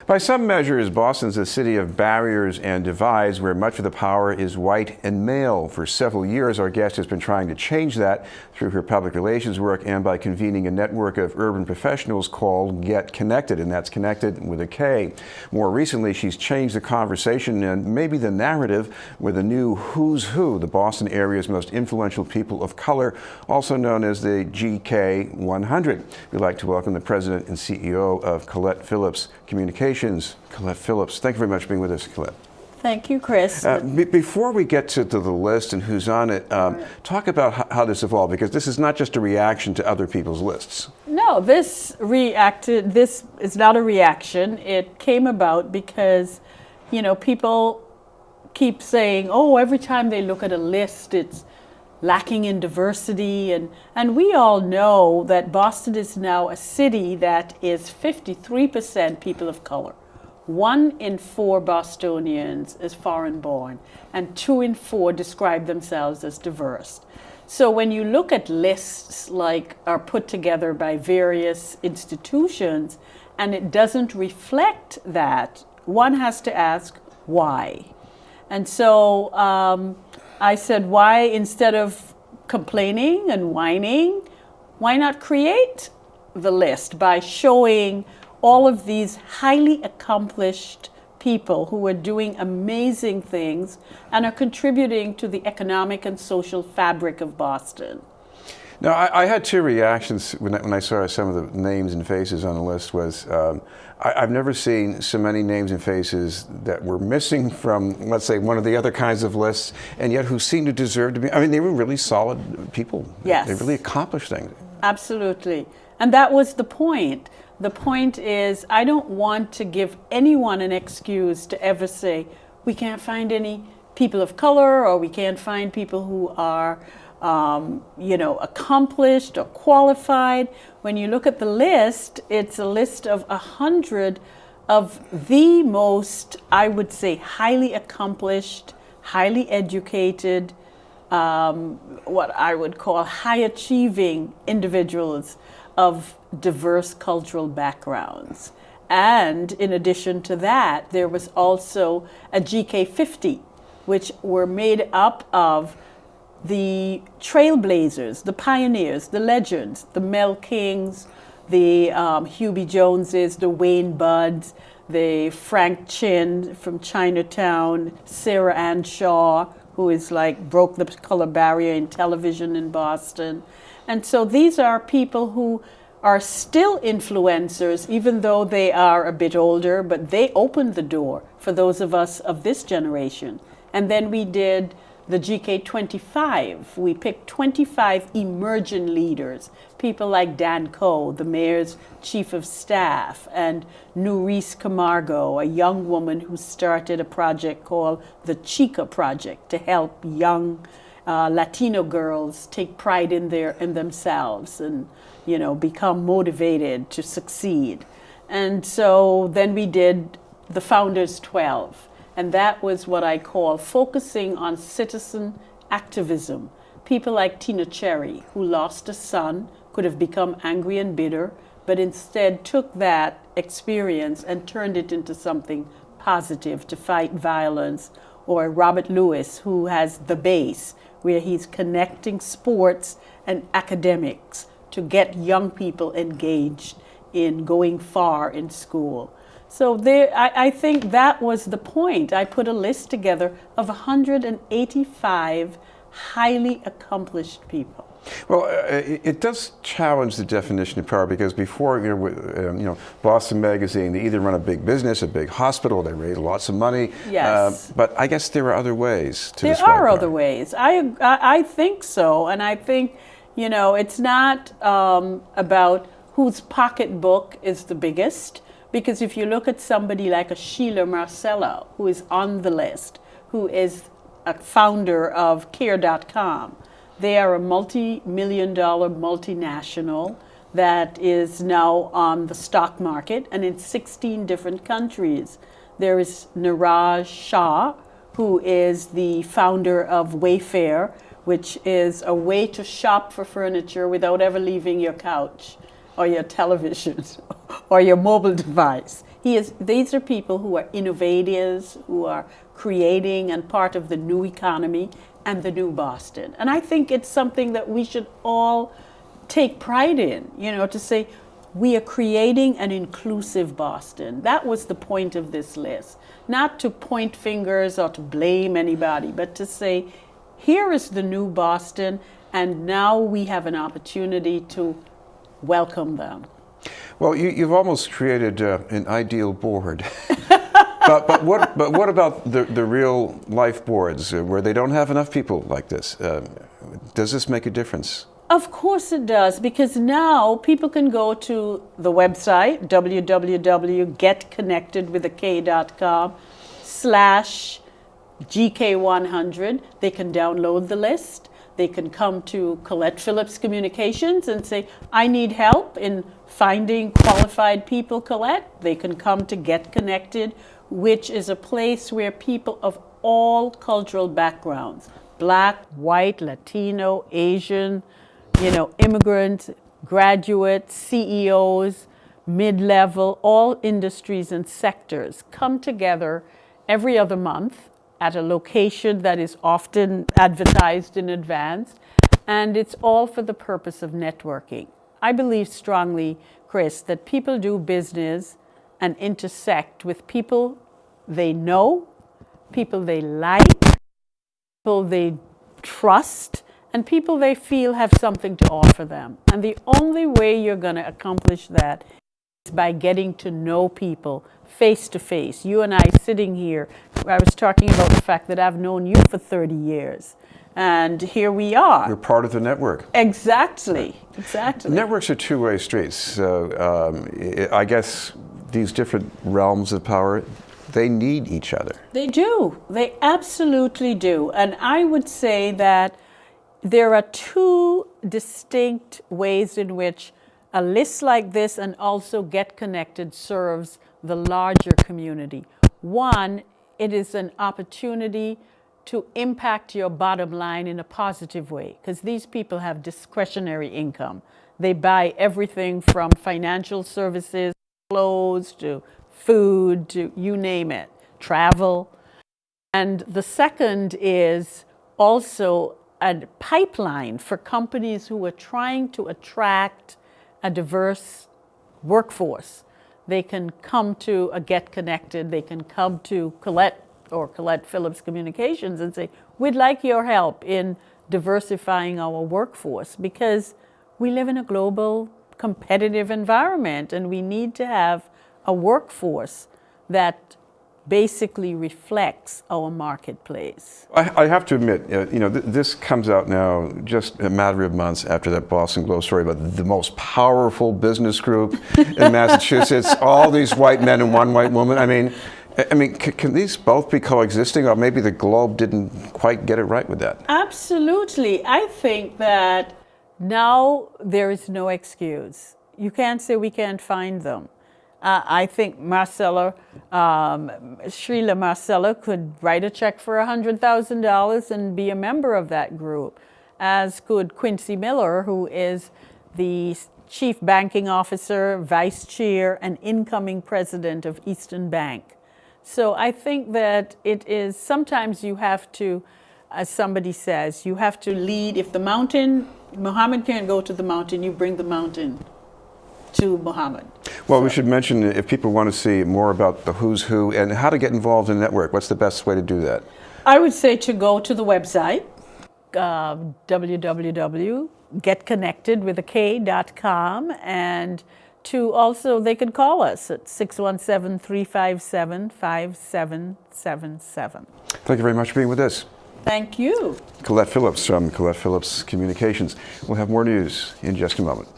By some measures, Boston's a city of barriers and divides where much of the power is white and male. For several years, our guest has been trying to change that through her public relations work and by convening a network of urban professionals called Get Konnected, and that's connected with a K. More recently, she's changed the conversation and maybe the narrative with a new Who's Who, the Boston area's most influential people of color, also known as the GK 100. We'd like to welcome the president and CEO of Colette Phillips Communications, Colette Phillips. Thank you very much for being with us, Colette. Thank you, Chris. Before we get to the list and who's on it, talk about how this evolved, because this is not just a reaction to other people's lists. No, this is not a reaction. It came about because, people keep saying, oh, every time they look at a list, it's lacking in diversity. And we all know that Boston is now a city that is 53% people of color. 1 in 4 Bostonians is foreign born, and 2 in 4 describe themselves as diverse. So when you look at lists like are put together by various institutions and it doesn't reflect that, one has to ask why. And so I said, why, instead of complaining and whining, why not create the list by showing all of these highly accomplished people who are doing amazing things and are contributing to the economic and social fabric of Boston. Now, I had 2 reactions when I saw some of the names and faces on the list. I've never seen so many names and faces that were missing from, let's say, one of the other kinds of lists, and yet who seemed to deserve to be. I mean, they were really solid people. Yes. They really accomplished things. Absolutely. And that was the point. The point is, I don't want to give anyone an excuse to ever say, we can't find any people of color, or we can't find people who are accomplished or qualified. When you look at the list, it's a list of 100 of the most, I would say, highly accomplished, highly educated, what I would call high achieving individuals of diverse cultural backgrounds. And in addition to that, there was also a GK 50, which were made up of the trailblazers, the pioneers, the legends, the Mel Kings, the Hubie Joneses, the Wayne Budds, the Frank Chin from Chinatown, Sarah Ann Shaw, who is broke the color barrier in television in Boston. And so these are people who are still influencers, even though they are a bit older, but they opened the door for those of us of this generation. And then we did the GK 25. We picked 25 emerging leaders, people like Dan Coe, the mayor's chief of staff, and Nurice Camargo, a young woman who started a project called the Chica Project to help young Latino girls take pride in themselves and become motivated to succeed. And so then we did the Founders 12. And that was what I call focusing on citizen activism. People like Tina Cherry, who lost a son, could have become angry and bitter, but instead took that experience and turned it into something positive to fight violence. Or Robert Lewis, who has The Base, where he's connecting sports and academics to get young people engaged in going far in school. So I think that was the point. I put a list together of 185 highly accomplished people. Well, it does challenge the definition of power, because before, Boston Magazine, they either run a big business, a big hospital, they raise lots of money. Yes. But I guess there are other ways to describe power. There are other ways. I think so, and I think it's not about whose pocketbook is the biggest. Because if you look at somebody like a Sheila Marcella, who is on the list, who is a founder of Care.com, they are a multi-million-dollar multinational that is now on the stock market and in 16 different countries. There is Niraj Shah, who is the founder of Wayfair, which is a way to shop for furniture without ever leaving your couch. or your television or your mobile device. These are people who are innovators, who are creating and part of the new economy and the new Boston. And I think it's something that we should all take pride in, to say we are creating an inclusive Boston. That was the point of this list. Not to point fingers or to blame anybody, but to say, here is the new Boston, and now we have an opportunity to welcome them. Well, you've almost created an ideal board. but what about the real life boards where they don't have enough people like this? Does this make a difference? Of course it does, because now people can go to the website, www.getconnected.com/GK100. They can download the list. They can come to Colette Phillips Communications and say, I need help in finding qualified people, Colette. They can come to Get Konnected, which is a place where people of all cultural backgrounds, Black, white, Latino, Asian, immigrants, graduates, CEOs, mid-level, all industries and sectors come together every other month at a location that is often advertised in advance, and it's all for the purpose of networking. I believe strongly, Chris, that people do business and intersect with people they know, people they like, people they trust, and people they feel have something to offer them. And the only way you're going to accomplish that is by getting to know people face to face. You and I sitting here, I was talking about the fact that I've known you for 30 years. And here we are. You're part of the network. Exactly. Exactly. Networks are two-way streets. So I guess these different realms of power, they need each other. They do. They absolutely do. And I would say that there are two distinct ways in which a list like this and also Get Konnected serves the larger community. One, it is an opportunity to impact your bottom line in a positive way, because these people have discretionary income. They buy everything from financial services, clothes, to food, to you name it, travel. And the second is also a pipeline for companies who are trying to attract a diverse workforce. They can come to a Get Konnected, they can come to Colette or Colette Phillips Communications and say, we'd like your help in diversifying our workforce, because we live in a global competitive environment and we need to have a workforce that basically reflects our marketplace. I have to admit, this comes out now just a matter of months after that Boston Globe story about the most powerful business group in Massachusetts, all these white men and one white woman. I mean, can these both be coexisting, or maybe the Globe didn't quite get it right with that? Absolutely. I think that now there is no excuse. You can't say we can't find them. I think Srila Marcella could write a check for $100,000 and be a member of that group, as could Quincy Miller, who is the Chief Banking Officer, Vice Chair, and incoming President of Eastern Bank. So I think that it is, sometimes you have to, as somebody says, you have to lead. If the mountain, Muhammad can't go to the mountain, you bring the mountain to Muhammad. Well, we should mention, if people want to see more about the who's who and how to get involved in the network, what's the best way to do that? I would say to go to the website, www.getkonnected.com, and to also, they could call us at 617-357-5777. Thank you very much for being with us. Thank you. Colette Phillips from Colette Phillips Communications. We'll have more news in just a moment.